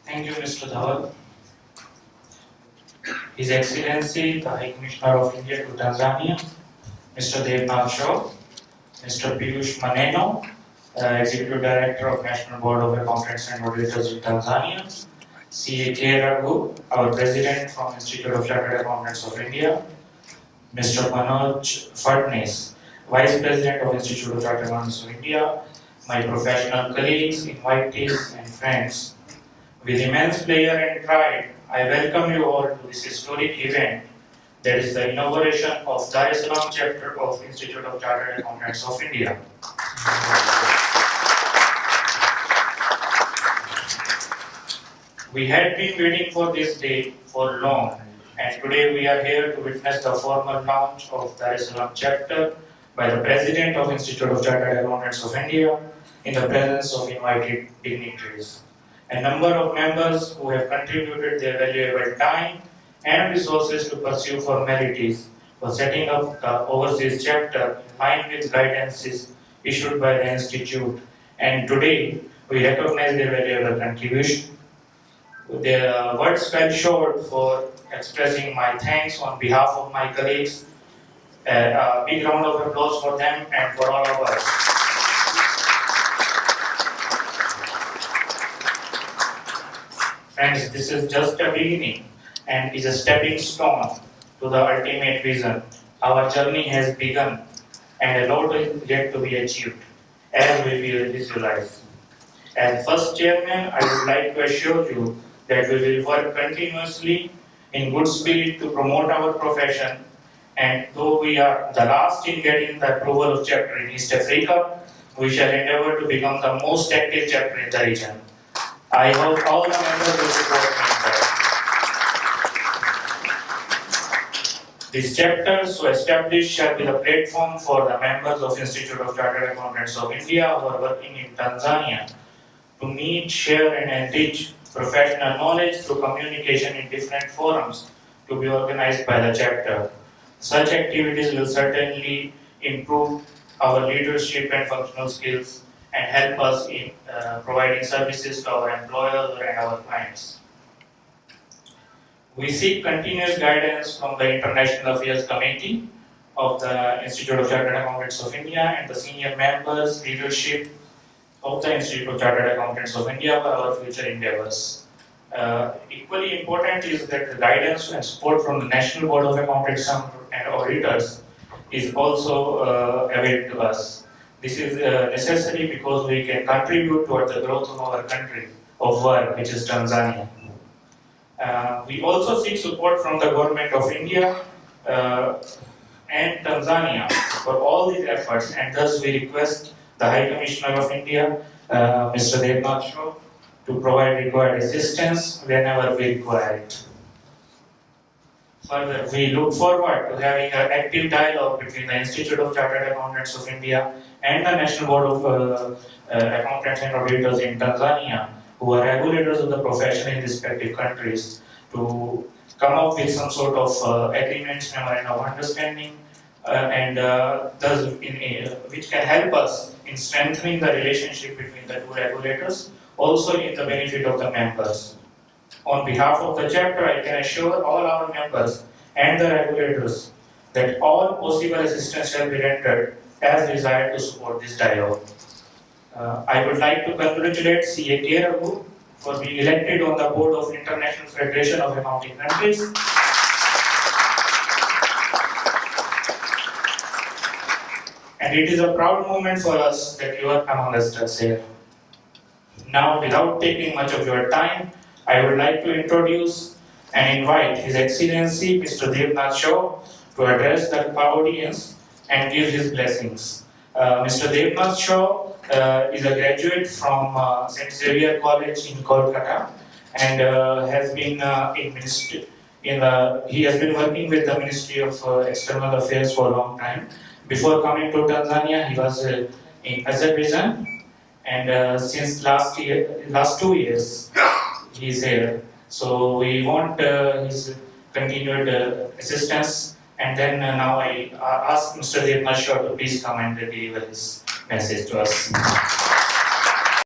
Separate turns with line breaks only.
Thank you, Mr. Dhawal. His Excellency, the High Commissioner of India to Tanzania, Mr. Devnath Shaw, Mr. Piyush Maneno, Executive Director of National Board of Accountants and Auditors in Tanzania, ICAI Raghu, our President from Institute of Chartered Accountants of India, Mr. Manoj Fadnis, Vice President of Institute of Chartered Accountants of India, my professional colleagues, invitees, and friends. With immense pleasure and pride, I welcome you all to this historic event that is the inauguration of Salaam chapter of Institute of Chartered Accountants of India. We had been waiting for this day for long, and today we are here to witness the formal launch of Salaam chapter by the President of Institute of Chartered Accountants of India in the presence of invited dignitaries. A number of members who have contributed their valuable time and resources to pursue formalities for setting up the overseas chapter in line with guidances issued by the Institute, and today we recognize their valuable contribution. Their words fell short for expressing my thanks on behalf of my colleagues. A big round of applause for them and for all of us. Friends, this is just a beginning and is a stepping stone to the ultimate vision. Our journey has begun and a lot is yet to be achieved, as we will visualize. As first chairman, I would like to assure you that we will work continuously in good spirit to promote our profession, and though we are the last in getting the approval of chapter in East Africa, we shall endeavor to become the most active chapter in the region. I hope all the members will support me in that. This chapter, so established, shall be the platform for the members of Institute of Chartered Accountants of India who are working in Tanzania to meet, share, and enrich professional knowledge through communication in different forums to be organized by the chapter. Such activities will certainly improve our leadership and functional skills and help us in providing services to our employers and our clients. We seek continuous guidance from the International Affairs Committee of the Institute of Chartered Accountants of India and the senior members, leadership of the Institute of Chartered Accountants of India for our future endeavors. Equally important is that the guidance and support from the National Board of Accountants and Auditors is also available to us. This is necessary because we can contribute toward the growth of our country of work, which is Tanzania. We also seek support from the Government of India and Tanzania for all these efforts, and thus we request the High Commissioner of India, Mr. Devnath Shaw, to provide required assistance whenever we require it. Further, we look forward to having an active dialogue between the Institute of Chartered Accountants of India and the National Board of Accountants and Auditors in Tanzania, who are regulators of the profession in respective countries, to come up with some sort of agreements, memorandum of understanding, and thus which can help us in strengthening the relationship between the two regulators, also in the benefit of the members. On behalf of the chapter, I can assure all our members and the regulators that all possible assistance shall be rendered as desired to support this dialogue. I would like to congratulate ICAI Raghu for being elected on the board of International Federation of Accounting Countries. And it is a proud moment for us that you are among us here. Now, without taking much of your time, I would like to introduce and invite His Excellency Mr. Devnath Shaw to address the audience and give his blessings. Mr. Devnath Shaw is a graduate from St. Xavier College in Kolkata and has been he has been working with the Ministry of External Affairs for a long time. Before coming to Tanzania, he was in Azerbaijan, and since last 2 years, he is here. So we want his continued assistance, and then now I ask Mr. Devnath Shaw to please come and deliver his message to us.